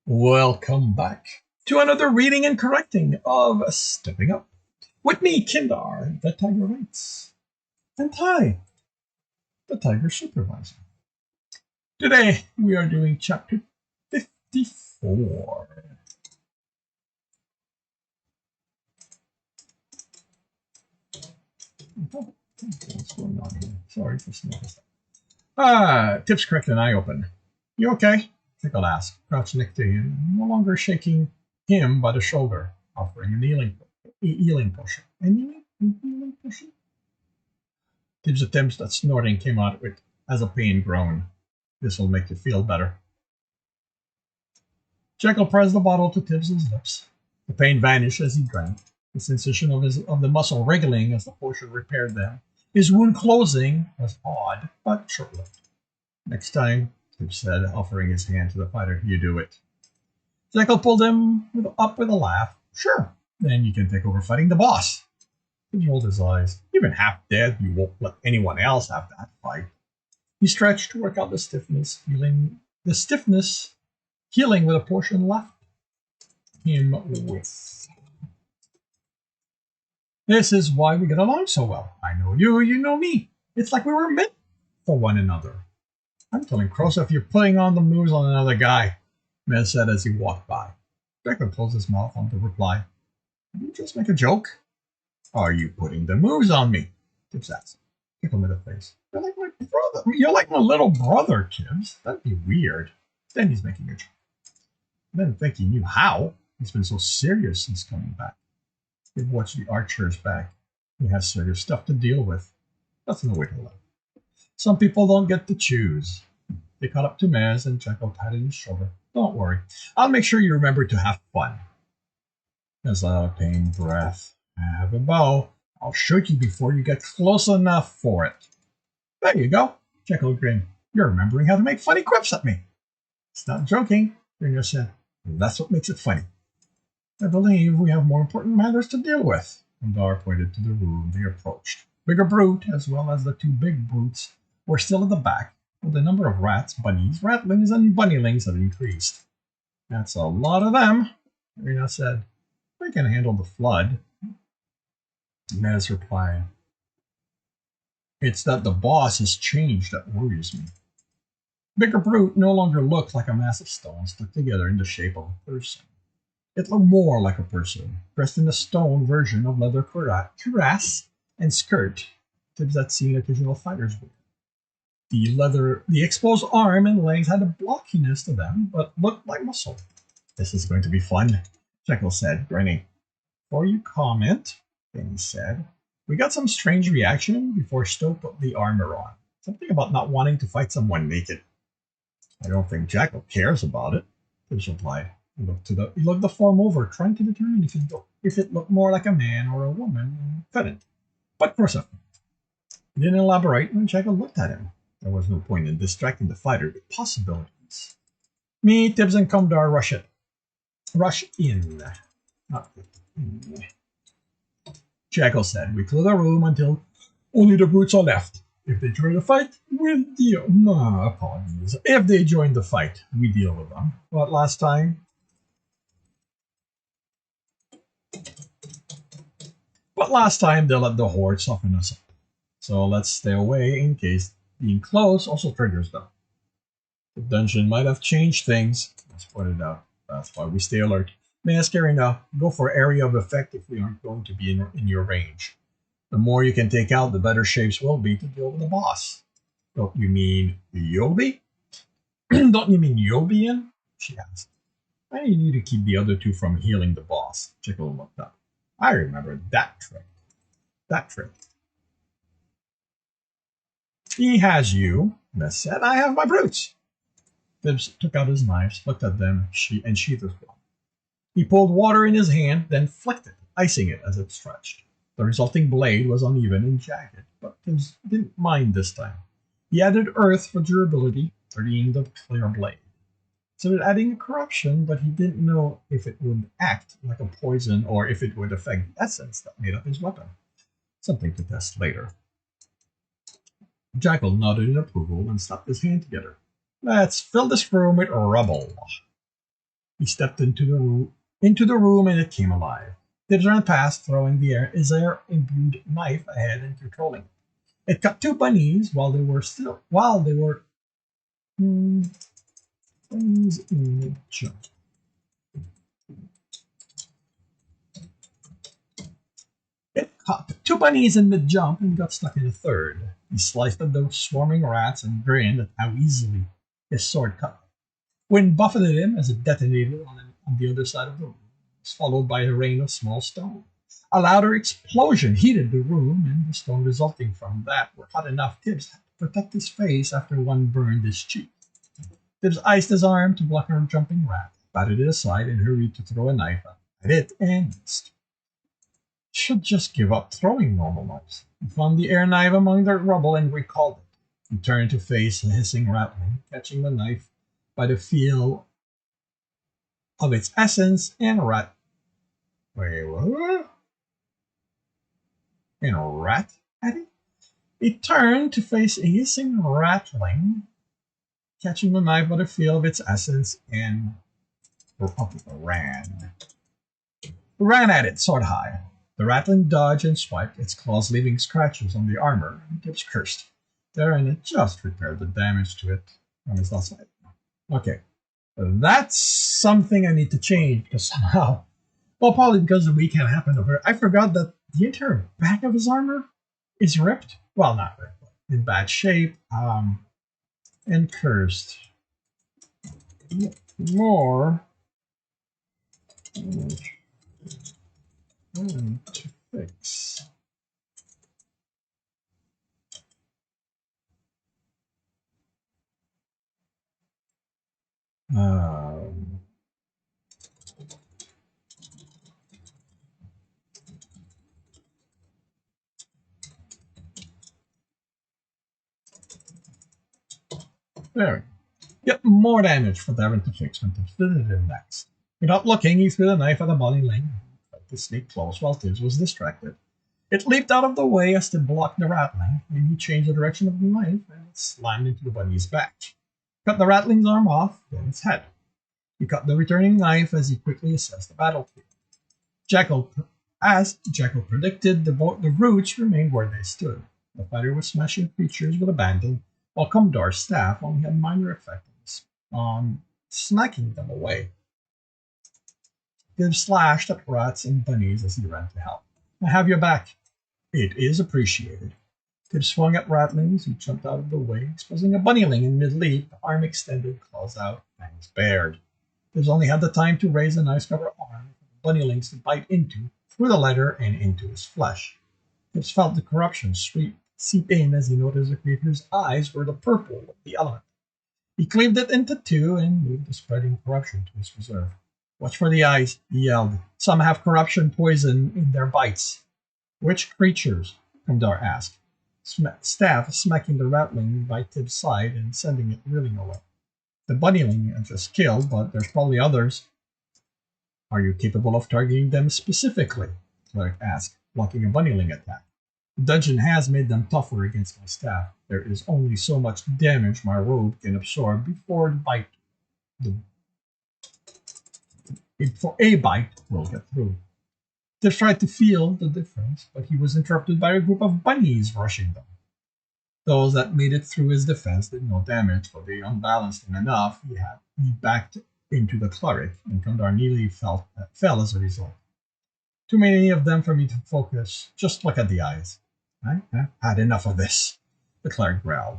Welcome back to another reading and correcting of Stepping Up with me, Kindar, the Tiger Waits, and Ty, the Tiger Supervisor. Today we are doing chapter 54. What's going on here? Sorry for sneezing. Tibs cracked an eye open. You okay? Tickle asked, crouched next to him, no longer shaking him by the shoulder, offering a healing potion. A healing potion? Tibs' attempts at snorting came out with as a pain groan. This will make you feel better. Jekyll pressed the bottle to Tibs' lips. The pain vanished as he drank. The sensation of the muscle wriggling as the potion repaired them. His wound closing was odd, but short-lived. Next time, Tibs said, offering his hand to the fighter, you do it. Jekyll pulled him up with a laugh. Sure, then you can take over fighting the boss. Tibs rolled his eyes. Even half dead, you won't let anyone else have that fight. He stretched to work out the stiffness, healing with a portion left him with. This is why we get along so well. I know you, you know me. It's like we were meant for one another. I'm telling Krosa you're putting on the moves on another guy, Mez said as he walked by. Jekyll closed his mouth on the reply. Did you just make a joke? Are you putting the moves on me? Tibs asked. Jekyll made a face. You're like my brother. You're like my little brother, Tibs. That'd be weird. Then he's making a joke. I didn't think he knew how. He's been so serious since coming back. He'd watched the archers back. He has serious stuff to deal with. That's no way to live. Some people don't get to choose. They caught up to Maz and Jekyll patted his shoulder. Don't worry. I'll make sure you remember to have fun. As a pain breath. Have a bow. I'll shoot you before you get close enough for it. There you go. Jekyll grinned. You're remembering how to make funny quips at me. Stop joking, Gringo said. That's what makes it funny. I believe we have more important matters to deal with. Dar pointed to the room they approached. Bigger Brute, as well as the two big brutes, were still at the back, but the number of rats, bunnies, ratlings, and bunnylings had increased. That's a lot of them, Irina said. We can handle the flood. Mez replied. It's that the boss has changed that worries me. Bigger Brute no longer looked like a mass of stones stuck together in the shape of a person. It looked more like a person, dressed in a stone version of leather cuirass and skirt Tibs had seen occasional fighters wear. The exposed arm and legs had a blockiness to them, but looked like muscle. This is going to be fun, Jekyll said, grinning. Before you comment, Benny said, we got some strange reaction before Stowe put the armor on. Something about not wanting to fight someone naked. I don't think Jekyll cares about it, Tibs replied. He looked the form over, trying to determine if it looked more like a man or a woman, and couldn't. But Krosa didn't elaborate when Jekyll looked at him. There was no point in distracting the fighter with possibilities. Me, Tibs, and Kumdar rush in. Not in. Jekyll said, we clear the room until only the brutes are left. If they join the fight, we'll deal. Apologies. If they join the fight, we deal with them. But last time they'll let the horde soften us up. So let's stay away in case being close also triggers them. The dungeon might have changed things, as pointed out. That's why we stay alert. Mascarina, go for area of effect if we aren't going to be in your range. The more you can take out, the better shapes will be to deal with the boss. Don't you mean you'll be? Don't you mean you'll be in? She asked. I need to keep the other two from healing the boss. Jekyll looked up. I remember that trick. He has you, Mez said. I have my brutes. Tibs took out his knives, looked at them, and sheathed his one. He pulled water in his hand, then flicked it, icing it as it stretched. The resulting blade was uneven and jagged, but Tibs didn't mind this time. He added earth for durability, dirtying the clear blade. So adding a corruption, but he didn't know if it would act like a poison or if it would affect the essence that made up his weapon. Something to test later. Jekyll nodded in approval and slapped his hand together. Let's fill this room with rubble. He stepped into the room and it came alive. Tibs ran past, throwing his air-imbued knife ahead and controlling it. It cut two bunnies while they were hmm, bunnies in the jump. It caught two bunnies in mid-jump and got stuck in a third. He sliced at those swarming rats and grinned at how easily his sword cut. Wind buffeted him as it detonated on the other side of the room. It was followed by a rain of small stone. A louder explosion heated the room, and the stone resulting from that were hot enough Tibbs had to protect his face after one burned his cheek. Tibbs iced his arm to block a jumping rat, batted it aside, and hurried to throw a knife at it and missed. Should just give up throwing normal knives. He found the air knife among the rubble and recalled it. He turned to face the hissing rattling, catching the knife by the feel of its essence and rat. Wait, what? And rat at it? He turned to face a hissing rattling, catching the knife by the feel of its essence and ran. Ran at it, sword high. The rattling dodged and swiped, its claws leaving scratches on the armor, and Tibbs cursed. Therein it just repaired the damage to it from his last side. Okay. That's something I need to change because somehow, well, probably because the weekend happened over. I forgot that the entire back of his armor is ripped. Well, not ripped, but in bad shape, and cursed. More to fix. Um, there we go. Yep, more damage for Darren to fix when Tibbs visited him next. Without looking, he threw the knife at the body ling, but the snake close while Tibbs was distracted. It leaped out of the way as to block the rattling, and he changed the direction of the knife and it slammed into the bunny's back. Cut the rattling's arm off, then its head. He cut the returning knife as he quickly assessed the battlefield. As Jekyll predicted, the roots remained where they stood. The fighter was smashing creatures with abandon, while Commodore's staff only had minor effect on smacking them away. Tibbs slashed at rats and bunnies as he ran to help. I have your back. It is appreciated. Tibbs swung at ratlings, who jumped out of the way, exposing a bunnyling in mid-leap, arm extended, claws out, fangs bared. Tibbs only had the time to raise the knife-covered arm for the bunnylings to bite into, through the leather and into his flesh. Tibbs felt the corruption seep in as he noticed the creature's eyes were the purple of the element. He cleaved it into two and moved the spreading corruption to his reserve. Watch for the eyes, he yelled. Some have corruption poison in their bites. Which creatures? Commodore asked, staff smacking the rattling by Tibbs' side and sending it reeling away. The bunnyling I just killed, but there's probably others. Are you capable of targeting them specifically? Cleric asked, blocking a bunnyling attack. The dungeon has made them tougher against my staff. There is only so much damage my robe can absorb before a bite will get through. Tibbs tried to feel the difference, but he was interrupted by a group of bunnies rushing them. Those that made it through his defense did no damage, but they unbalanced him enough. He backed into the cleric, and Kondar nearly fell as a result. Too many of them for me to focus. Just look at the eyes. I've had enough of this, the cleric growled.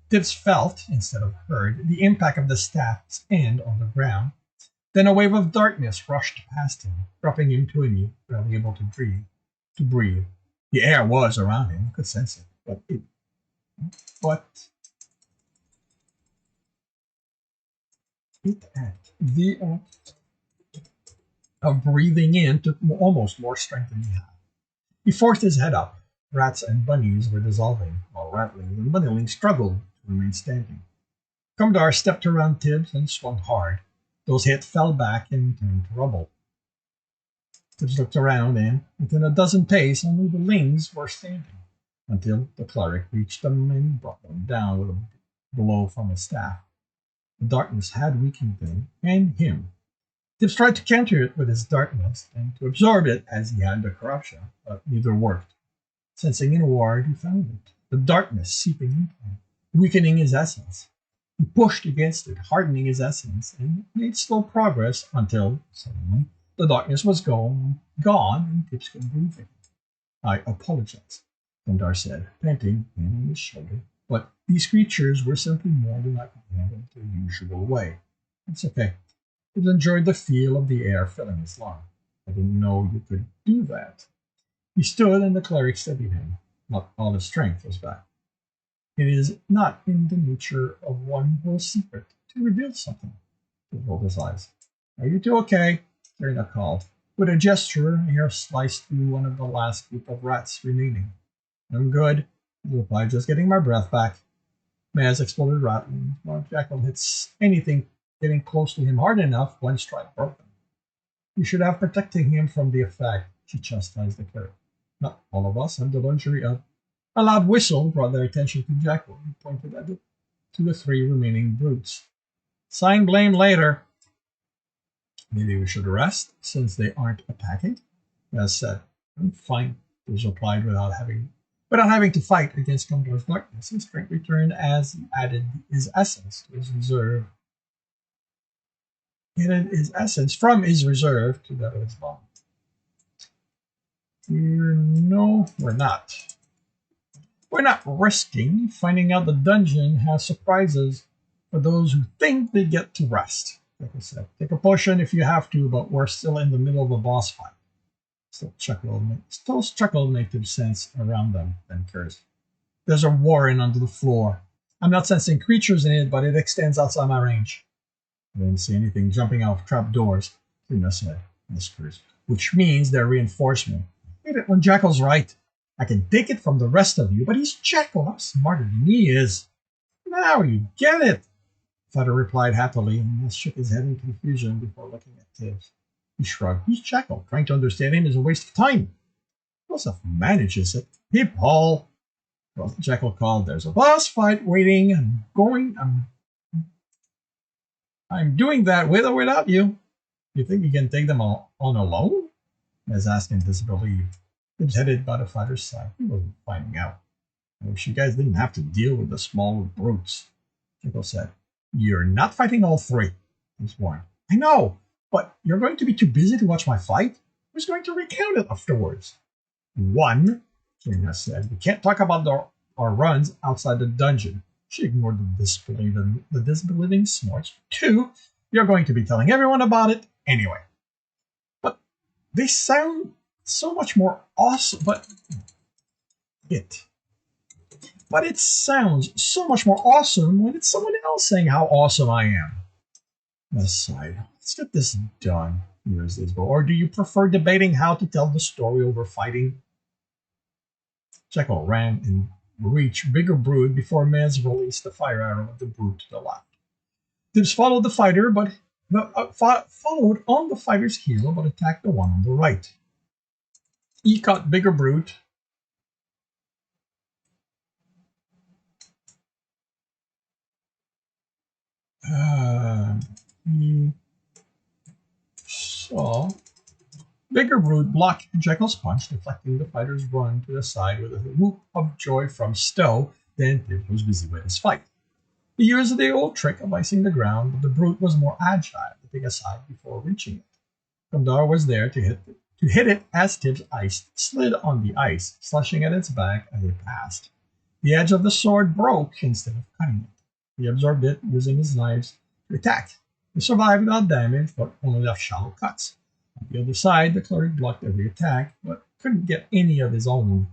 Tibbs felt, instead of heard, the impact of the staff's end on the ground. Then a wave of darkness rushed past him, dropping him to a knee, barely able to breathe. The air was around him, he could sense it, but the act of breathing in took almost more strength than he had. He forced his head up. Rats and bunnies were dissolving, while rattlings and bunnylings struggled to remain standing. Commodore stepped around Tibbs and swung hard. Those hit fell back and turned to rubble. Tibbs looked around and, within a dozen pace, only the lings were standing, until the cleric reached them and brought them down with a blow from his staff. The darkness had weakened them and him. Tibbs tried to counter it with his darkness and to absorb it as he had the corruption, but neither worked. Sensing in ward, he found it, the darkness seeping into him, weakening his essence. He pushed against it, hardening his essence, and made slow progress until, suddenly, the darkness was gone, and Tibbs could breathe again. I apologize, Gundar said, panting, hand on his shoulder. But these creatures were simply more than I could handle the usual way. It's okay. Tibbs enjoyed the feel of the air filling his lungs. I didn't know you could do that. He stood and the cleric steadied him. Not all his strength was back. It is not in the nature of one world's secret to reveal something. He rolled his eyes. Are you two okay? Serena called. With a gesture, a hair sliced through one of the last group of rats remaining. I'm good, he replied, just getting my breath back. Maz exploded rattling. While Jackal hits anything getting close to him hard enough, one strike broke him. You should have protected him from the effect, she chastised the cleric. Not all of us have the luxury of. A loud whistle brought their attention to Jackal, who pointed at it to the three remaining brutes. Sign blame later. Maybe we should rest, since they aren't attacking? As said. I'm fine, Tibbs replied without having to fight against Gumdar's darkness. His strength returned as he added his essence to his reserve. He added his essence from his reserve to that of his bond. No, we're not. We're not risking finding out the dungeon has surprises for those who think they get to rest. Like I said, take a potion if you have to, but we're still in the middle of a boss fight. Still chuckled native sense around them, then cursed. There's a warren under the floor. I'm not sensing creatures in it, but it extends outside my range. I didn't see anything jumping out of trap doors, Trina said, whispers, which means they're reinforcement. I hate it when Jackal's right. I can take it from the rest of you, but he's Jackal. I'm smarter than he is. Now you get it, Feather replied happily, and shook his head in confusion before looking at Tibbs. He shrugged. He's Jackal. Trying to understand him is a waste of time. Joseph manages it. Hey, Paul. Well, Jackal called. There's a boss fight waiting. I'm doing that with or without you. You think you can take them all on alone? As asked in disbelief. Tibbs headed by the fighter's side. He wasn't finding out. I wish you guys didn't have to deal with the small brutes. Jackal said. You're not fighting all three, Tibbs warned. I know, but you're going to be too busy to watch my fight? Who's going to recount it afterwards? One, Trina said. We can't talk about our runs outside the dungeon. She ignored the disbelieving snorts. Two, you're going to be telling everyone about it anyway. But they sound so much more awesome. But it sounds so much more awesome when it's someone else saying how awesome I am. Aside, let's get this done. Here's Isabel. Or do you prefer debating how to tell the story over fighting? Jekyll ran and reached Bigger Brood before Maz released the fire arrow of the brute to the left. Tibbs followed the fighter, followed on the fighter's heel, but attacked the one on the right. He caught Bigger Brute. He saw Bigger Brood blocked Jekyll's punch, deflecting the fighter's run to the side with a whoop of joy from Stowe. Then Tibbs was busy with his fight. He used the old trick of icing the ground, but the brute was more agile, leaping aside before reaching it. Gundar was there to hit it as Tibbs slid on the ice, slashing at its back as it passed. The edge of the sword broke instead of cutting it. He absorbed it, using his knives to attack. He survived without damage, but only left shallow cuts. On the other side, the cleric blocked every attack, but couldn't get in any of his own.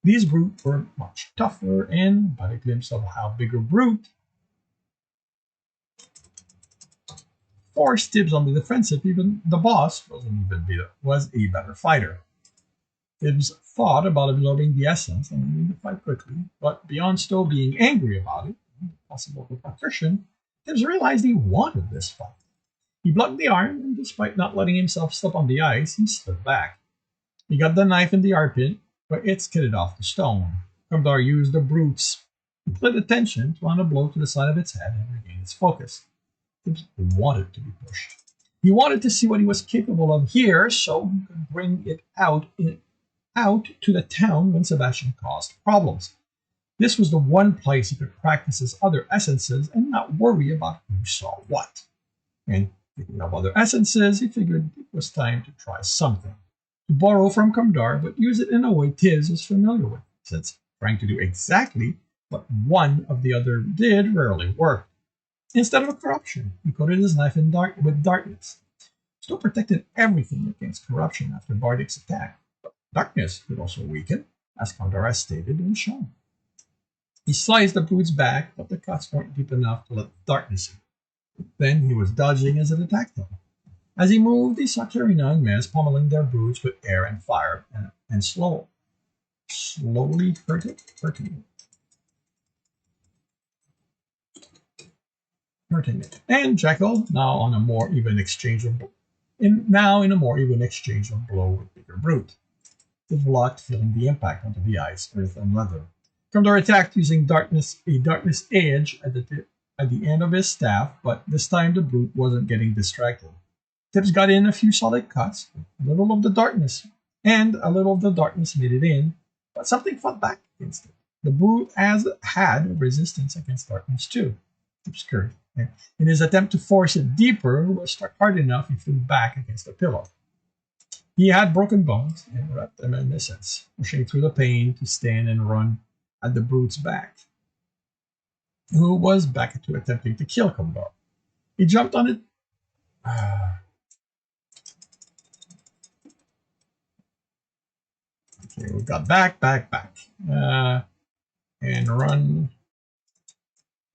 These brutes were much tougher, and by a glimpse of how Bigger Brute forced Tibbs on the defensive, even the boss was a better fighter. Tibbs thought about absorbing the essence and ending the fight quickly, but beyond still being angry about it, possible repercussion, Tibbs realized he wanted this fight. He blocked the arm, and despite not letting himself slip on the ice, he slid back. He got the knife in the armpit, but it skidded off the stone. Gundar used the brute's split attention to land a blow to the side of its head and regain its focus. Tibs wanted to be pushed. He wanted to see what he was capable of here so he could bring it out to the town when Sebastian caused problems. This was the one place he could practice his other essences and not worry about who saw what. And speaking of other essences, he figured it was time to try something. To borrow from Kamdar, but use it in a way Tibs was familiar with, since trying to do exactly what one of the other did rarely worked. Instead of corruption, he coated his knife with darkness. Still protected everything against corruption after Bardic's attack, but darkness could also weaken, as Kamdar has stated and shown. He sliced the brute's back, but the cuts weren't deep enough to let the darkness in. Then he was dodging as it attacked him. As he moved, he saw Karina and Mez pummeling their brutes with air and fire, and slowly hurting it. And Jekyll, now in a more even exchange of blow with bigger brute. It blocked, feeling the impact onto the ice, earth, and leather. Kamdar attacked using a darkness edge at the end of his staff, but this time the brute wasn't getting distracted. Tibs got in a few solid cuts, a little of the darkness made it in, but something fought back against it. The brute had resistance against darkness too. Tibs curved, and in his attempt to force it deeper, was struck hard enough he flew back against the pillar. He had broken bones and reminiscence, pushing through the pain to stand and run at the brute's back, who was back to attempting to kill Kamdar. He jumped on it. Okay, we got back, and run,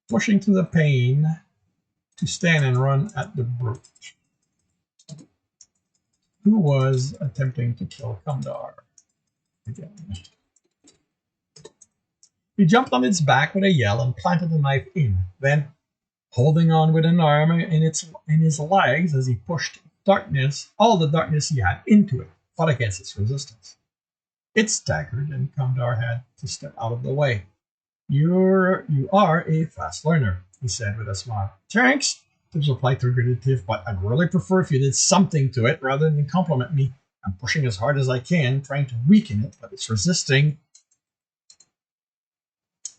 pushing through the pain to stand and run at the brute, who was attempting to kill Kamdar again. He jumped on its back with a yell and planted the knife in. Then, holding on with an arm in his legs as he pushed all the darkness he had into it, fought against its resistance. It staggered, and Kamdar had to step out of the way. You are a fast learner, he said with a smile. Thanks, Tibs replied through gritted teeth, but I'd really prefer if you did something to it rather than compliment me. I'm pushing as hard as I can, trying to weaken it, but it's resisting.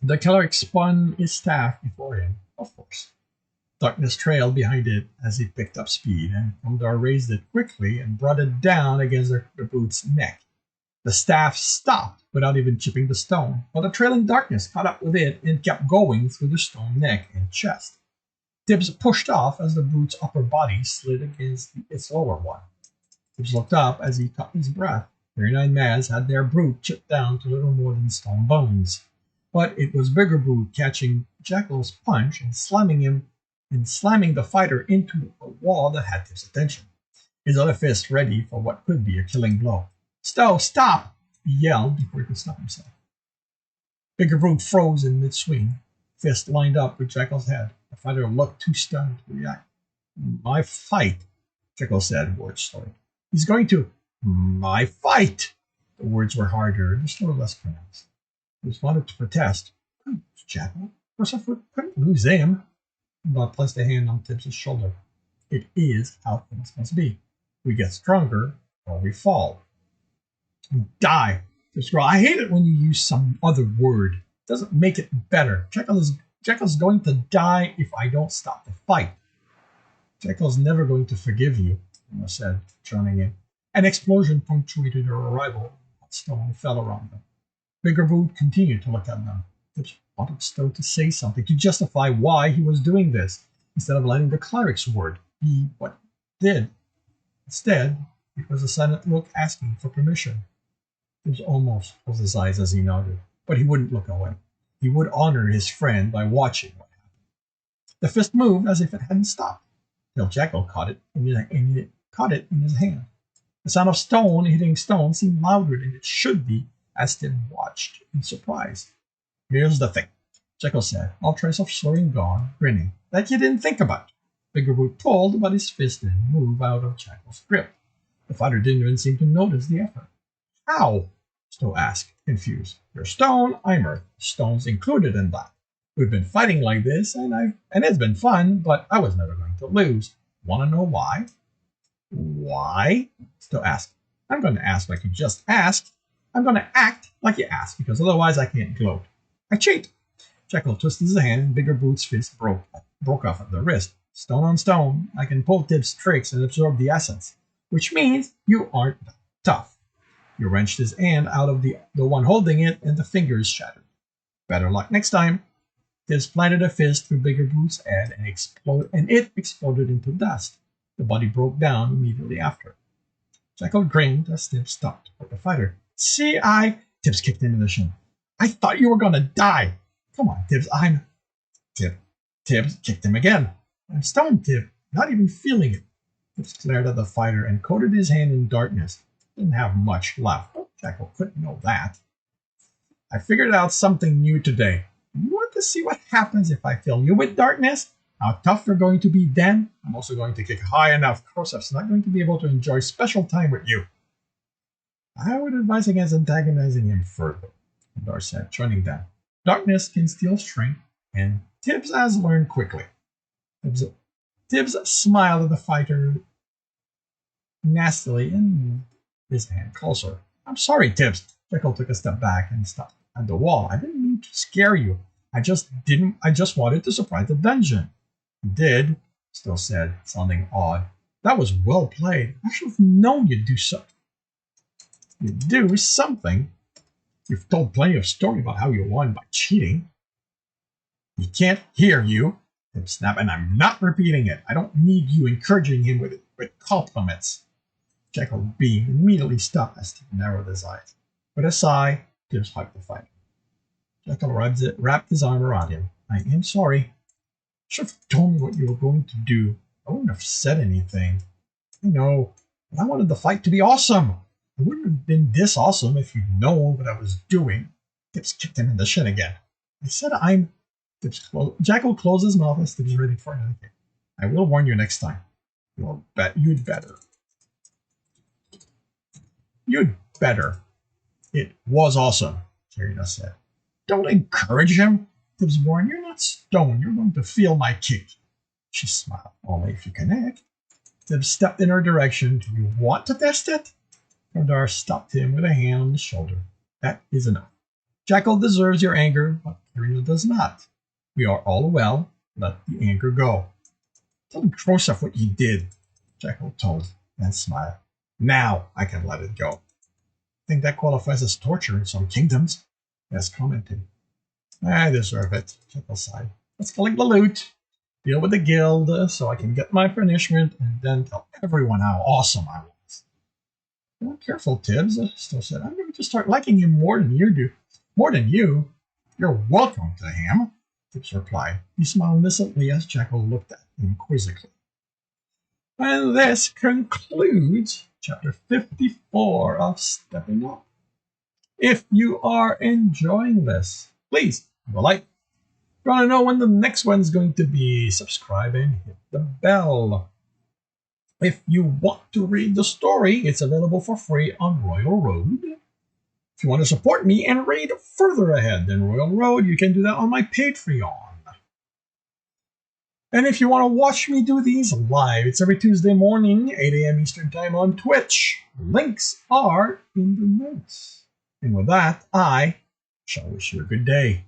The killer spun his staff before him, of course. Darkness trailed behind it as he picked up speed, and Kamdar raised it quickly and brought it down against the brute's neck. The staff stopped without even chipping the stone, but the trailing darkness caught up with it and kept going through the stone neck and chest. Tibs pushed off as the brute's upper body slid against its lower one. Tibs looked up as he caught his breath. 39 Maz had their brute chipped down to little more than stone bones. But it was bigger brute catching Jekyll's punch and slamming the fighter into a wall that had Tibs' attention. His other fist ready for what could be a killing blow. Stowe, stop! He yelled before he could stop himself. Bigger brute froze in mid-swing, fist lined up with Jekyll's head. The fighter looked too stunned to react. My fight, Jekyll said, words slowly. He's going to. My fight! The words were harder and still less pronounced. He wanted to protest. Jekyll, of course I couldn't lose him. Bob placed a hand on Tibs' shoulder. It is how things must be. We get stronger or we fall. We die. Tibs growled. I hate it when you use some other word. It doesn't make it better. Jekyll's going to die if I don't stop the fight. Jekyll's never going to forgive you, Emma said, joining in. An explosion punctuated her arrival. Stone fell around them. Bigger Brute continued to look at them. Tibs wanted Stone to say something to justify why he was doing this, instead of letting the cleric's word be what it did. Instead, it was a silent look asking for permission. Tibs almost closed his eyes as he nodded, but he wouldn't look away. He would honor his friend by watching what happened. The fist moved as if it hadn't stopped, till Jekyll caught it in his hand. The sound of stone hitting stone seemed louder than it should be as Tibs watched in surprise. Here's the thing, Jekyll said, all trace of slurring gone, grinning, like you didn't think about. Bigger Brute pulled, but his fist didn't move out of Jekyll's grip. The fighter didn't even seem to notice the effort. How? Stowe asked, confused. You're stone, I'm earth. Stone's included in that. We've been fighting like this, and it's been fun, but I was never going to lose. Want to know why? Why? Still ask. I'm going to ask like you just asked. I'm going to act like you asked, because otherwise I can't gloat. I cheat. Jekyll twisted his hand, and Bigger Boots' fist broke off at the wrist. Stone on stone, I can pull Tibs' tricks and absorb the essence, which means you aren't tough. You wrenched his hand out of the one holding it, and the fingers shattered. Better luck next time. Tibs planted a fist through Bigger Boots' head, and it exploded into dust. The body broke down immediately after. Jekyll grinned as Tibs stopped with the fighter. See, Tibs kicked him in the shin. I thought you were going to die. Come on, Tibs, Tibs kicked him again. I'm stoned, Tib, not even feeling it. Tibs glared at the fighter and coated his hand in darkness. Didn't have much left. Jekyll couldn't know that. I figured out something new today. You want to see what happens if I fill you with darkness? How tough you're going to be then? I'm also going to kick high enough. Krosev's not going to be able to enjoy special time with you. I would advise against antagonizing him further, Dar said, joining them. Darkness can steal strength, and Tibs has learned quickly. Tibs smiled at the fighter nastily and moved his hand closer. I'm sorry, Tibs. Jekyll took a step back and stopped at the wall. I didn't mean to scare you. I just wanted to surprise the dungeon. You did, Still said, sounding odd. That was well played. I should have known you'd do so. You'd do something. You've told plenty of story about how you won by cheating. He can't hear you, Tib snapped, and I'm not repeating it. I don't need you encouraging him with compliments. Jekyll beamed and immediately stopped as Tib narrowed his eyes. With a sigh, Tibs hugged the fighter. Jekyll wrapped his arm around him. I am sorry. You should have told me what you were going to do. I wouldn't have said anything. I know, but I wanted the fight to be awesome. It wouldn't have been this awesome if you'd known what I was doing. Tibs kicked him in the shin again. I said Jekyll closed his mouth as Tibs ready for another kick. I will warn you next time. You'd better. You'd better. It was awesome, Serena said. Don't encourage him, Tibs warned. You're not stoned. You're going to feel my kick. She smiled. Only if you connect. Tibs stepped in her direction. Do you want to test it? Dar stopped him with a hand on the shoulder. That is enough. Jekyll deserves your anger, but Karina does not. We are all well. Let the anger go. Tell Krosev what you did, Jekyll told, and smiled. Now I can let it go. I think that qualifies as torture in some kingdoms, Yes commented. I deserve it, Jekyll sighed. Let's collect the loot, deal with the guild so I can get my punishment, and then tell everyone how awesome I was. Well, careful, Tibs, Still said. I'm going to start liking him more than you do. More than you. You're welcome to him, Tibs replied. He smiled innocently as Jekyll looked at him quizzically. And this concludes Chapter 54 of Stepping Up. If you are enjoying this, please give a like. If you want to know when the next one's going to be, subscribe and hit the bell. If you want to read the story, it's available for free on Royal Road. If you want to support me and read further ahead than Royal Road, you can do that on my Patreon. And if you want to watch me do these live, it's every Tuesday morning, 8 a.m. Eastern Time on Twitch. Links are in the notes. And with that, I shall wish you a good day.